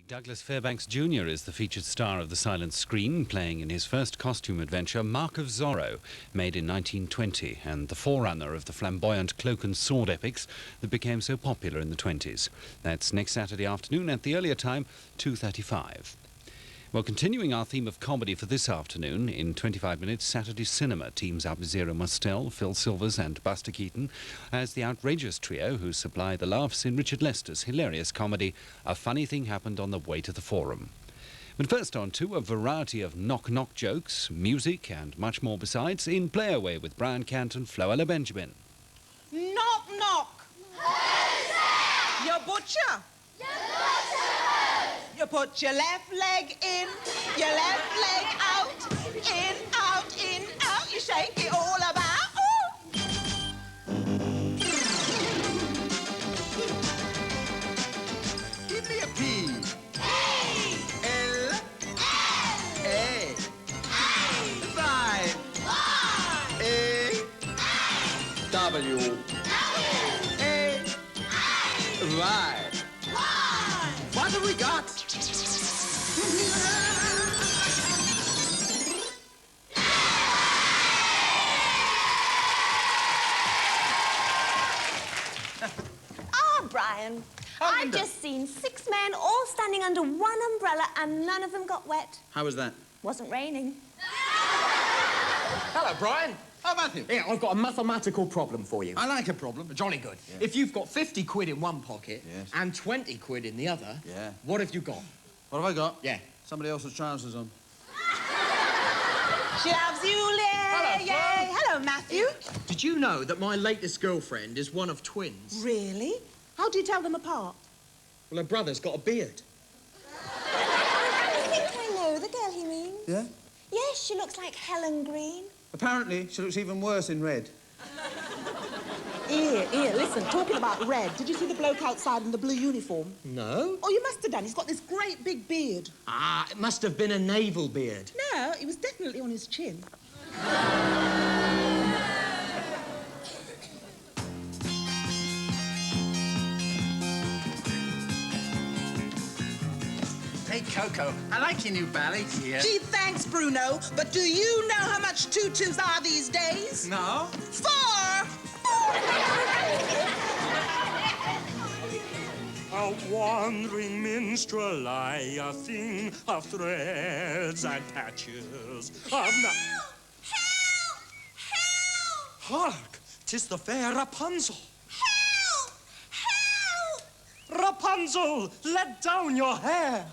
Douglas Fairbanks Jr. is the featured star of the silent screen, playing in his first costume adventure, Mark of Zorro, made in 1920, and the forerunner of the flamboyant cloak and sword epics that became so popular in the 20s. That's next Saturday afternoon at the earlier time, 2:35. Well, continuing our theme of comedy for this afternoon, in 25 minutes, Saturday Cinema teams up Zero Mostel, Phil Silvers and Buster Keaton as the outrageous trio who supply the laughs in Richard Lester's hilarious comedy, A Funny Thing Happened on the Way to the Forum. But first on to a variety of knock-knock jokes, music and much more besides in Play Away with Brian Cant and Floella Benjamin. Knock, knock. Who's there? Your butcher. Your butcher. You put your left leg in, your left leg out, in, out, you shake it all about. Ooh. Give me a P. P. L. L. A. A. Y. Y. A. W. W. A. A. Y. Y. What have we got? Brian, I've just seen 6 men all standing under one umbrella and none of them got wet. How was that? Wasn't raining. Hello, Brian. Oh, Matthew. Yeah, I've got a mathematical problem for you. I like a problem. Jolly good. Yeah. If you've got 50 quid in one pocket Yes. and 20 quid in the other, Yeah. what have you got? What have I got? Yeah. Somebody else's trousers on. She loves you, Hello, yay. Fern. Hello, Matthew. Did you know that my latest girlfriend is one of twins? Really? How do you tell them apart? Well, her brother's got a beard. I think I know the girl he means. Yeah? Yes, she looks like Helen Green. Apparently, she looks even worse in red. Here, listen, talking about red, did you see the bloke outside in the blue uniform? No. Oh, you must have done. He's got this great big beard. Ah, it must have been a naval beard. No, it was definitely on his chin. Hey, Coco, I like your new ballet here. Gee, thanks, Bruno. But do you know how much tutus are these days? No? 4. A wandering minstrel, I, a thing of threads and patches of Help! Help! Hark! 'Tis the fair Rapunzel. Help! Help! Rapunzel, let down your hair.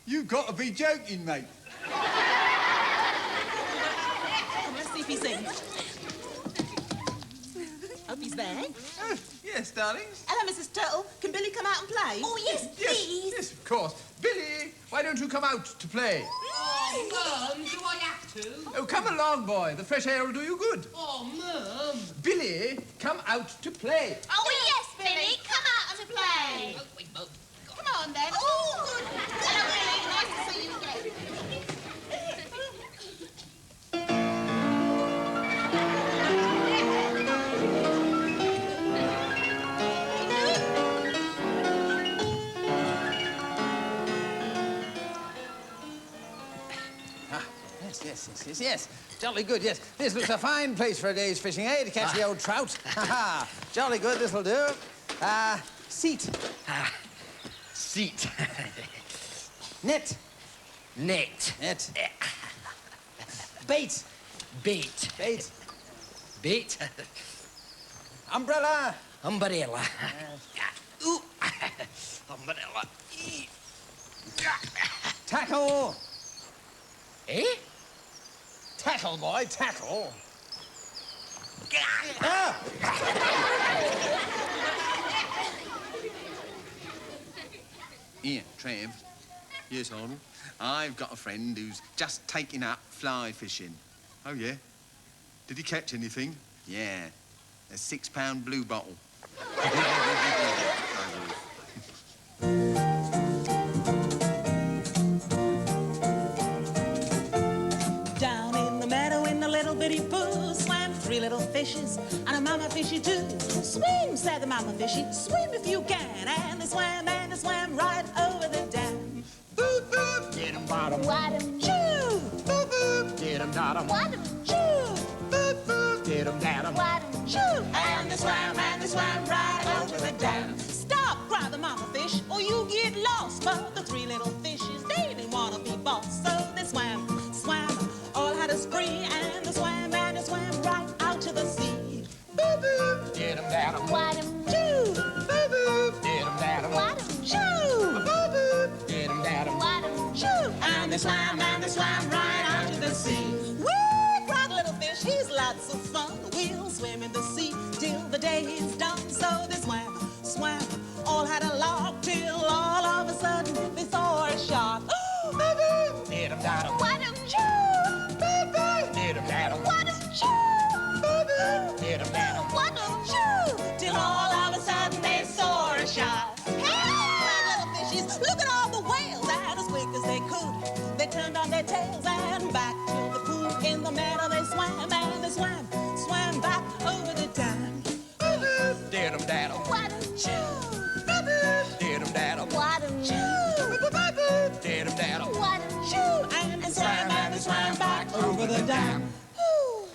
You've got to be joking, mate. Come, let's see if he sings. Hope he's there. Yes, darlings. Hello, Mrs. Turtle. Can Billy come out and play? Oh, yes, please. Yes, of course. Billy, why don't you come out to play? Oh, Mum, do I have to? Oh, come along, boy. The fresh air will do you good. Oh, Mum. Billy, come out to play. Oh, yes, Billy, come out to play. Oh, wait, Mum. Come on, then. Oh, good. Hello, Billy. Nice to see you again. Yes. Jolly good, yes. This looks a fine place for a day's fishing, eh? To catch the old trout. Ha-ha. Jolly good, this'll do. Seat. Seat. Net. Net. Net. Bait. Bait. Bait. Bait. Umbrella. Umbrella. Ooh. Umbrella. Tackle. Eh? Tackle, boy, tackle. Ah! Here, Trev. Yes, Arnold. I've got a friend who's just taken up fly fishing. Oh, yeah? Did he catch anything? Yeah. A 6-pound blue bottle. Down in the meadow in the little bitty pool swam 3 little fishes and a mama fishy too. Swim, said the mama fishy, swim if you can. And they swam right over the dam. da-dum. Wadum, Choo! Boop, boop. Dee-dum, da-dum. wadum, Choo! Boop, boop. Dee-dum, da-dum. wadum, Choo! And they swam right over the dam. Stop, cried the mama fish, or you get lost. But the three little fishes, they didn't want to be boss. So they swam, all had a spree. And they swam right out to the sea. Boop, boop. Dee-dum, da-dum. wadum, Choo! Boop, boop. Dee-dum, da-dum. wadum, Choo! Boop, boop. Dee-dum, da-dum. wadum, Choo! And they swam right out to the sea. Woo! Cried the little fish, he's lots of fun. We'll swim in the sea till the day is done. So they swam, all had a lark till all of a sudden they saw a shark. Oh, baby! Dee-dum, da-dum. wadum, Choo! Baby! Dee-dum, da-dum. wadum, Choo! Baby! Dee-dum, da-dum. wadum, Choo! Till all of a sudden they saw a shark. Hey, little fishies, look at all the whales. And as quick as they could, they turned on their tails and back to the pool. In the meadow they swam and they swam back over the dam. Dee-dum, da-dum. wadum, Dee-dum, da-dum. wadum, Dee-dum, da-dum. wadum, Choo! And they swam back over the dam. Whew.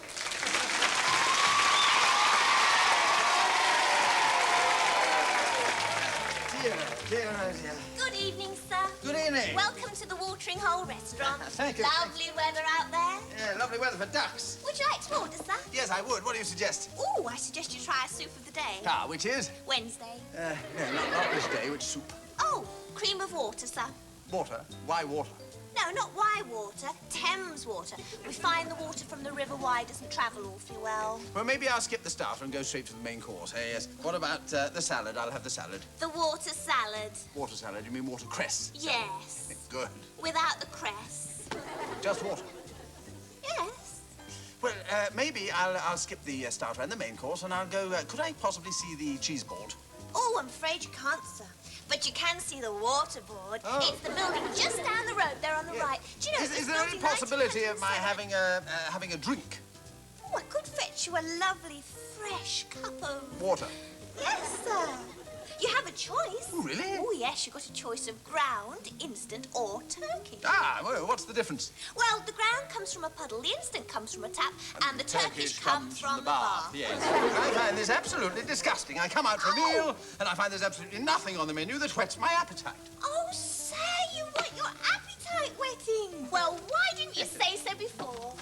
Dear, oh dear. Good evening, sir. Good evening. Welcome to the Watering Hole Restaurant. Thank you. Lovely weather out there. Yeah, lovely weather for ducks. Would you like to order, sir? Yes, I would. What do you suggest? Oh, I suggest you try a soup of the day. Ah, which is? Wednesday. No, not this day. Which soup? Oh, cream of water, sir. Water? Why water? No, not Wye water, Thames water. We find the water from the River Wye doesn't travel awfully well. Well, maybe I'll skip the starter and go straight to the main course. Hey, yes. What about the salad? I'll have the salad. The water salad. Water salad? You mean watercress? Yes. Good. Without the cress. Just water. Yes. Well, maybe I'll skip the starter and the main course, and I'll go. Could I possibly see the cheese board? Oh, I'm afraid you can't, sir. But you can see the waterboard. Oh. It's the building just down the road there on the right. Do you know, Is there any possibility of my having a drink? Oh, I could fetch you a lovely, fresh cup of... Water. Yes, sir. You have a choice. Oh, really? Oh, yes, you've got a choice of ground, instant, or Turkish. Ah, well, what's the difference? Well, the ground comes from a puddle, the instant comes from a tap, and the Turkish comes from the bath. Yes. I find this absolutely disgusting. I come out for a meal, and I find there's absolutely nothing on the menu that whets my appetite. Oh, sir, you want your appetite whetting. Well, why didn't you say so before?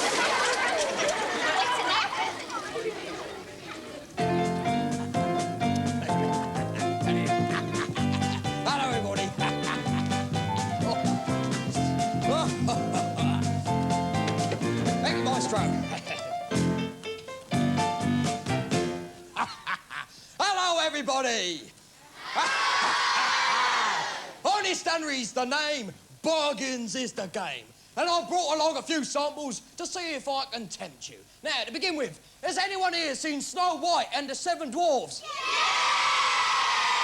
Wait a minute. Hello, everybody. Thank you, Maestro. Hello, everybody. Honest Henry's the name, bargains is the game. And I've brought along a few samples to see if I can tempt you. Now, to begin with, has anyone here seen Snow White and the Seven Dwarfs?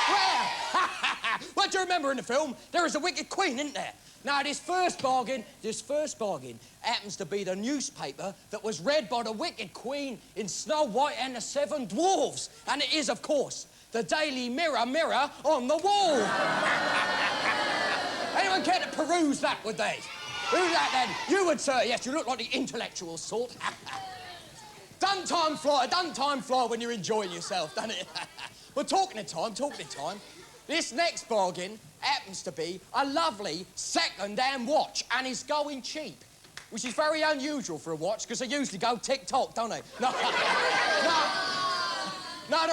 Where? Well, do you remember in the film, there is a wicked queen, isn't there? Now, this first bargain happens to be the newspaper that was read by the wicked queen in Snow White and the Seven Dwarfs. And it is, of course, the Daily Mirror on the wall. Anyone care to peruse that, would they? Who's that, then? You would, sir. Yes, you look like the intellectual sort. Doesn't time fly when you're enjoying yourself, doesn't it? Well, talking of time, this next bargain happens to be a lovely second-hand watch, and is going cheap, which is very unusual for a watch, because they usually go tick-tock, don't they? No,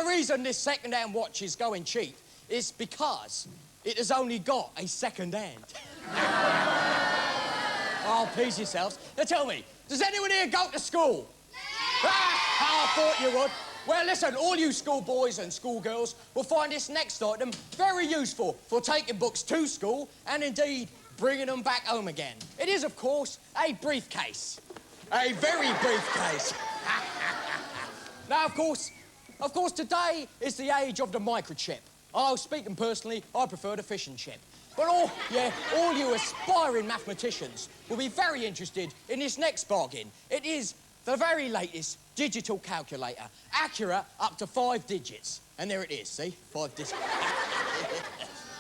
the reason this second-hand watch is going cheap is because it has only got a second hand. Oh, please yourselves. Now, tell me, does anyone here go to school? I thought you would. Well, listen, all you schoolboys and schoolgirls will find this next item very useful for taking books to school and, indeed, bringing them back home again. It is, of course, a briefcase. A very briefcase. Now, of course, today is the age of the microchip. Oh, speaking personally, I prefer the fishing chip. But all you aspiring mathematicians will be very interested in this next bargain. It is the very latest digital calculator, accurate up to 5 digits. And there it is, see? 5 digits.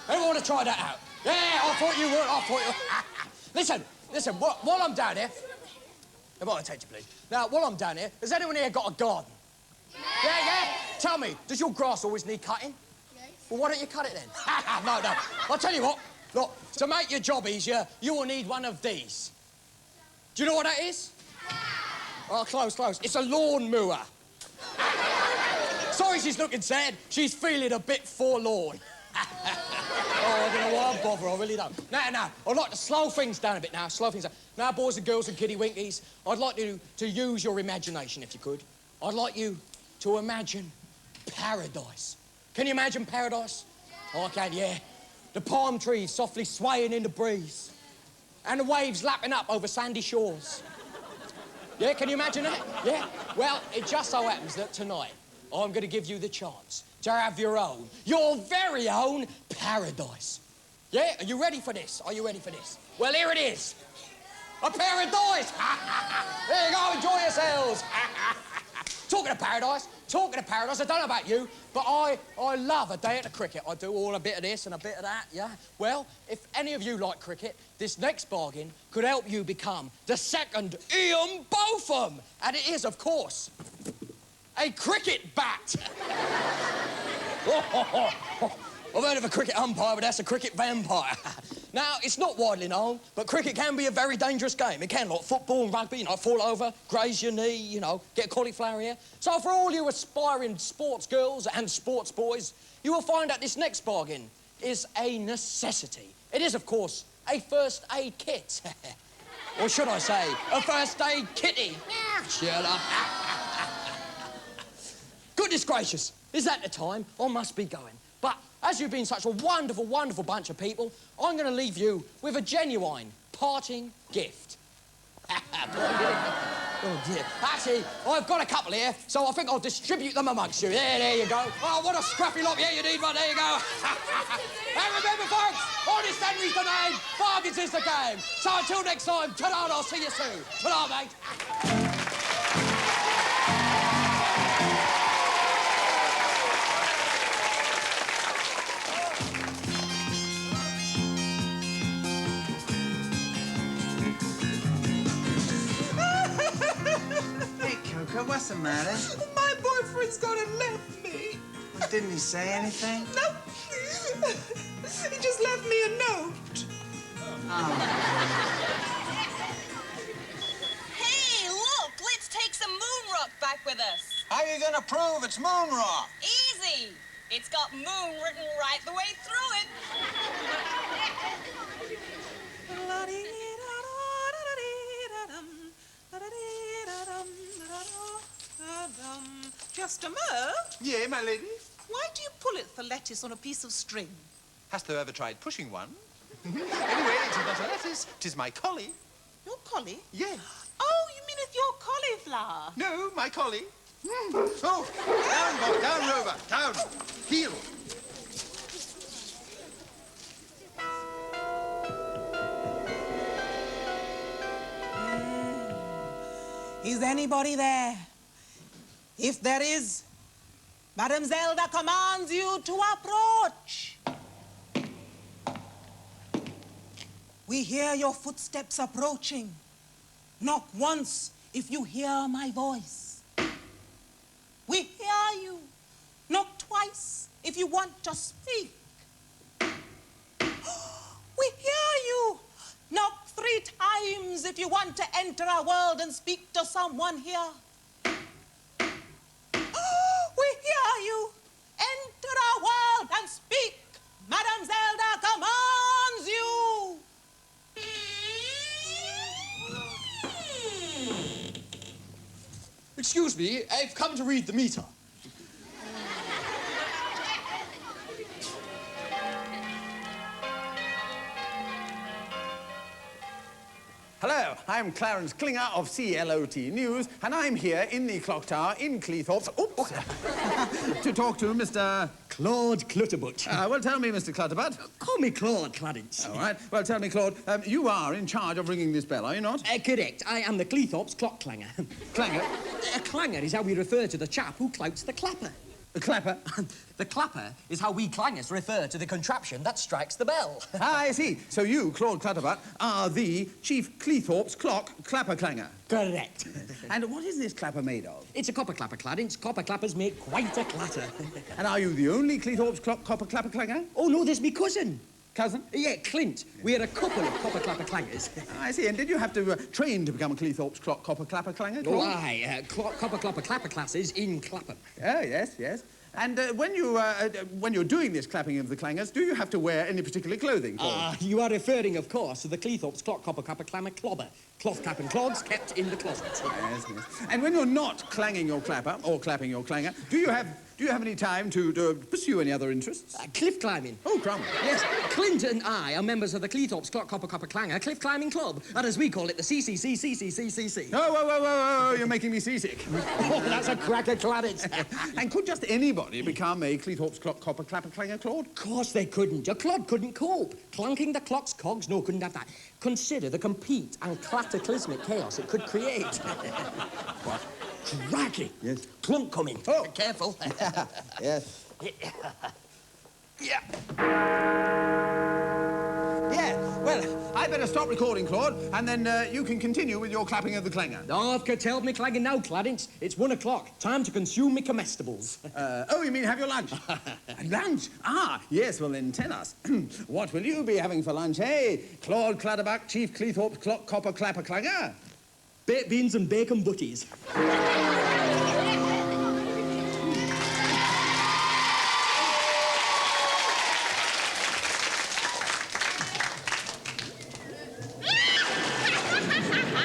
Anyone want to try that out? Yeah, I thought you would, I thought you would. Listen, while I'm down here... Have I attention, please? Now, while I'm down here, has anyone here got a garden? Yeah? Tell me, does your grass always need cutting? Yes. Well, why don't you cut it then? No. I'll tell you what. Look, to make your job easier, you will need one of these. Do you know what that is? Oh, close. It's a lawn mower. Sorry she's looking sad. She's feeling a bit forlorn. Oh, I don't know why I bother, I really don't. Now, I'd like to slow things down a bit now, slow things down. Now, boys and girls and kiddy winkies, I'd like you to use your imagination, if you could. I'd like you to imagine paradise. Can you imagine paradise? I can, yeah. The palm trees softly swaying in the breeze. And the waves lapping up over sandy shores. Yeah, can you imagine that? Yeah? Well, it just so happens that tonight, I'm going to give you the chance to have your very own paradise. Yeah? Are you ready for this? Are you ready for this? Well, here it is. A paradise! There you go, enjoy yourselves. Talking of paradise, I don't know about you, but I love a day at the cricket. I do all a bit of this and a bit of that, yeah? Well, if any of you like cricket, this next bargain could help you become the second Ian Botham. And it is, of course, a cricket bat. I've heard of a cricket umpire, but that's a cricket vampire. Now, it's not widely known, but cricket can be a very dangerous game. It can, like football and rugby, you know, fall over, graze your knee, you know, get a cauliflower ear. So for all you aspiring sports girls and sports boys, you will find that this next bargain is a necessity. It is, of course, a first aid kit. Or should I say, a first aid kitty. Shut up. Goodness gracious, is that the time? I must be going. But as you've been such a wonderful, wonderful bunch of people, I'm going to leave you with a genuine parting gift. Oh, dear. Actually, I've got a couple here, so I think I'll distribute them amongst you. There you go. Oh, what a scruffy lot. Yeah, you need one. There you go. And remember, folks, honest Henry's the name, bargains is the game. So until next time, ta-da, and I'll see you soon. Ta-da, mate. What's the matter? My boyfriend's gone and left me. Well, didn't he say anything? No. He just left me a note. Oh. Hey, look, let's take some moon rock back with us. How are you going to prove it's moon rock? Easy. It's got moon written right the way through it. Just a mo. Yeah, my lady. Why do you pull it for lettuce on a piece of string? Hast thou ever tried pushing one? Anyway, it is not a lettuce, 'tis my collie. Your collie? Yes. Oh, you mean it's your cauliflower? No, my collie. Oh, down, boy, down, Rover, down. Heel. Is anybody there? If there is, Madame Zelda commands you to approach. We hear your footsteps approaching. Knock once if you hear my voice. We hear you. Knock twice if you want to speak. We hear you. Knock 3 times if you want to enter our world and speak to someone here. We hear you. Enter our world and speak. Madame Zelda commands you. Excuse me, I've come to read the meter. Hello, I'm Clarence Klinger of CLOT News, and I'm here in the clock tower in Cleethorpes to talk to Mr. Claude Clutterbutt. Well, tell me, Mr. Clutterbutt. Call me Claude, Clarence. All right. Well, tell me, Claude, you are in charge of ringing this bell, are you not? Correct. I am the Cleethorpes clock clanger. Clanger? A clanger is how we refer to the chap who clouts the clapper. A clapper? The clapper is how we clangers refer to the contraption that strikes the bell. Ah, I see. So you, Claude Clutterbutt, are the Chief Cleethorpes clock clapper clanger. Correct. And what is this clapper made of? It's a copper clapper, Clarence. Copper clappers make quite a clatter. And are you the only Cleethorpes clock copper clapper clanger? Oh, no, there's me cousin. Cousin? Yeah, Clint. We're a couple of copper clapper clangers. I see. And did you have to train to become a Cleethorpes clock copper clapper clanger? Oh, aye. Copper clapper clapper classes in Clapham. Oh, yes, yes. And when you're doing this clapping of the clangers, do you have to wear any particular clothing? You are referring, of course, to the Cleethorpes clock copper clapper clammer clobber. Cloth cap and clogs kept in the closet. Yes, yes. And when you're not clanging your clapper or clapping your clanger, do you have any time to pursue any other interests? Cliff climbing. Oh, crumbs. Yes, Clint and I are members of the Cleethorpes Clock Copper Copper Clanger Cliff Climbing Club, and as we call it, the CCCCCCC. Oh, whoa, you're making me seasick. Oh, that's a cracker, Clarence. And could just anybody become a Cleethorpes Clock Copper Clapper Clanger, Claude? Of course they couldn't. Your Claude couldn't cope. Clunking the clock's cogs, no, couldn't have that. Consider the compete and cataclysmic chaos it could create. What? Cracking. Yes. Clunk coming. Oh. Careful. Yes. Yeah. Yeah, well, I better stop recording, Claude, and then you can continue with your clapping of the clanger. Oh, I've curtailed me clanging now, Clarence. It's 1 o'clock. Time to consume me comestibles. Oh, you mean have your lunch? Lunch? Ah, yes, well then tell us. What will you be having for lunch, eh? Claude Clutterbuck, Chief Cleethorpes Clock Copper Clapper Clanger? Baked beans and bacon butties.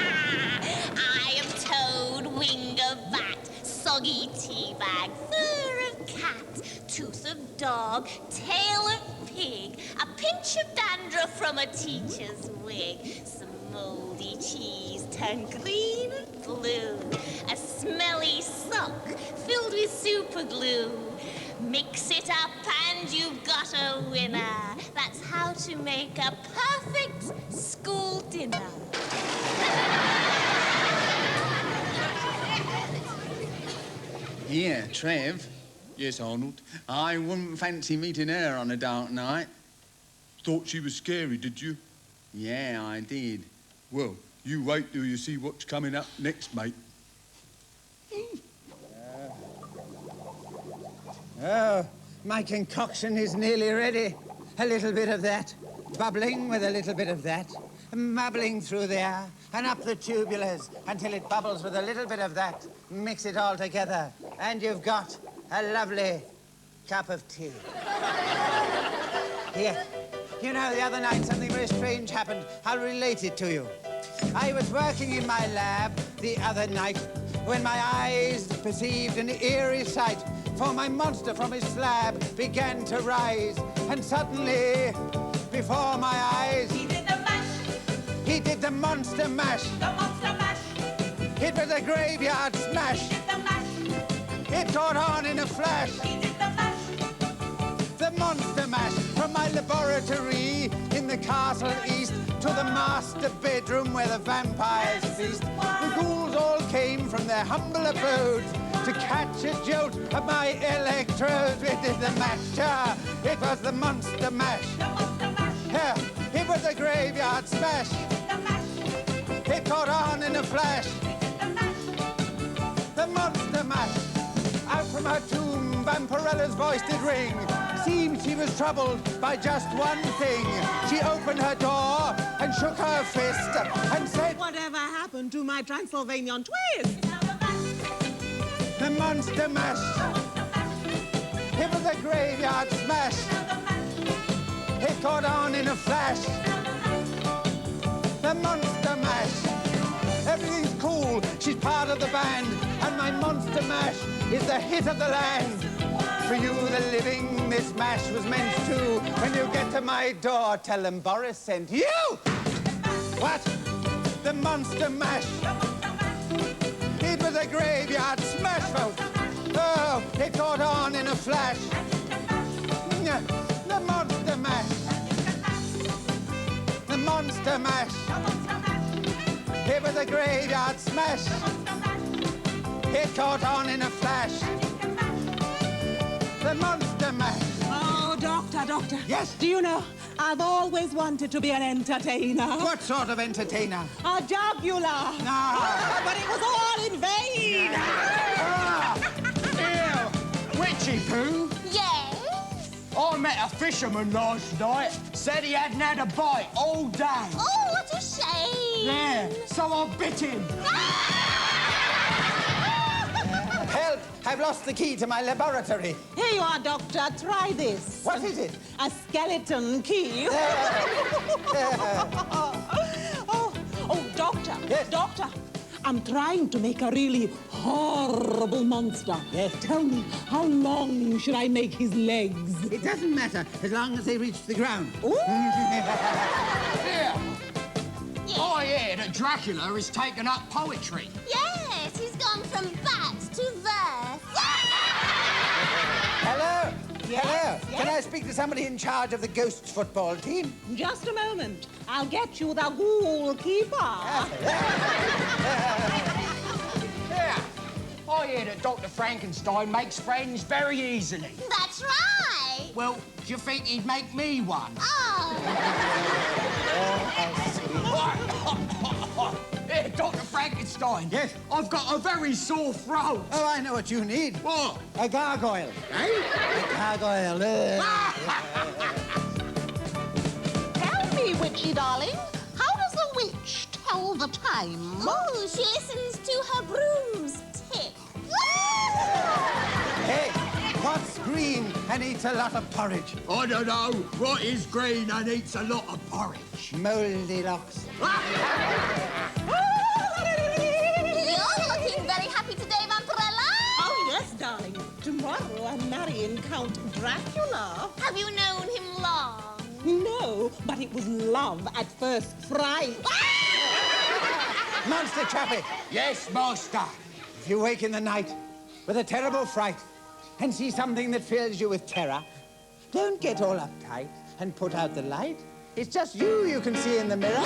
I am Toad, wing of bat, soggy tea bag, fur of cat, tooth of dog, tail of pig, a pinch of dandruff from a teacher's wig, some moldy cheese turned green and blue, a smelly sock filled with super glue. Mix it up and you've got a winner. That's how to make a perfect school dinner. Yeah, Trev. Yes, Arnold. I wouldn't fancy meeting her on a dark night. Thought she was scary, did you? Yeah, I did. Well, you wait till you see what's coming up next, mate. Oh, my concoction is nearly ready. A little bit of that, bubbling with a little bit of that, bubbling through there and up the tubulars until it bubbles with a little bit of that. Mix it all together, and you've got a lovely cup of tea. Here, you know, the other night something very strange happened. I'll relate it to you. I was working in my lab the other night when my eyes perceived an eerie sight, for my monster from his slab began to rise, and suddenly, before my eyes, He did the mash, he did the monster mash. the monster mash, It was a graveyard smash. he did the mash, It caught on in a flash. he did the mash. The monster mash from my laboratory in the castle east to the master bedroom where the vampires feast. The ghouls all came from their humble abodes to catch a jolt of my electrodes. We did the mash, it was the monster mash. The monster mash, Yeah, it was a graveyard smash. the mash, It caught on in a flash. the mash. The monster mash. Out from her tomb, Vampirella's voice did ring. Seemed she was troubled by just one thing. She opened her door and shook her fist and said, Whatever happened to my Transylvanian twist? the monster mash. It was a graveyard smash. It caught on in a flash. The monster mash. Everything's cool. She's part of the band. And my monster mash is the hit of the land. For you, the living, this mash was meant to. When you get to my door, tell them Boris sent you. What? The monster mash. It was a graveyard smash, folks. Oh, it caught on in a flash. The monster mash. The monster mash. It was a graveyard smash. It caught on in a flash. the monster mash. Oh, doctor. Yes? Do you know, I've always wanted to be an entertainer. What sort of entertainer? A jugular. No. But it was all in vain. Witchy poo? Yes? I met a fisherman last night. Said he hadn't had a bite all day. Oh, what a shame. Yeah, so I bit him. Help! I've lost the key to my laboratory. Here you are, doctor. Try this. What is it? A skeleton key. Oh, doctor. Yes? Doctor. I'm trying to make a really horrible monster. Yes. Tell me, how long should I make his legs? It doesn't matter as long as they reach the ground. Ooh. Here. I hear that Dracula has taken up poetry. Yes, he's gone from bat to verse. Hello? Yes, Hello? yes. Can I speak to somebody in charge of the Ghosts football team? Just a moment. I'll get you the goalkeeper. Here. I hear that Dr. Frankenstein makes friends very easily. That's right. Well, do you think he'd make me one? Oh. Here, Dr. Frankenstein. Yes? I've got a very sore throat. Oh, I know what you need. What? A gargoyle. Eh? A gargoyle. Tell me, witchy darling, how does a witch tell the time? Oh, she listens to her broom's tick. Hey, what's green and eats a lot of porridge? I don't know. What is green and eats a lot of porridge? Mouldy locks. You're looking very happy today, Vampirella. Oh, yes, darling. Tomorrow I'm marrying Count Dracula. Have you known him long? No, but it was love at first fright. Monster Chappie, Yes, master. if you wake in the night with a terrible fright and see something that fills you with terror, don't get all uptight and put out the light. It's just you can see in the mirror.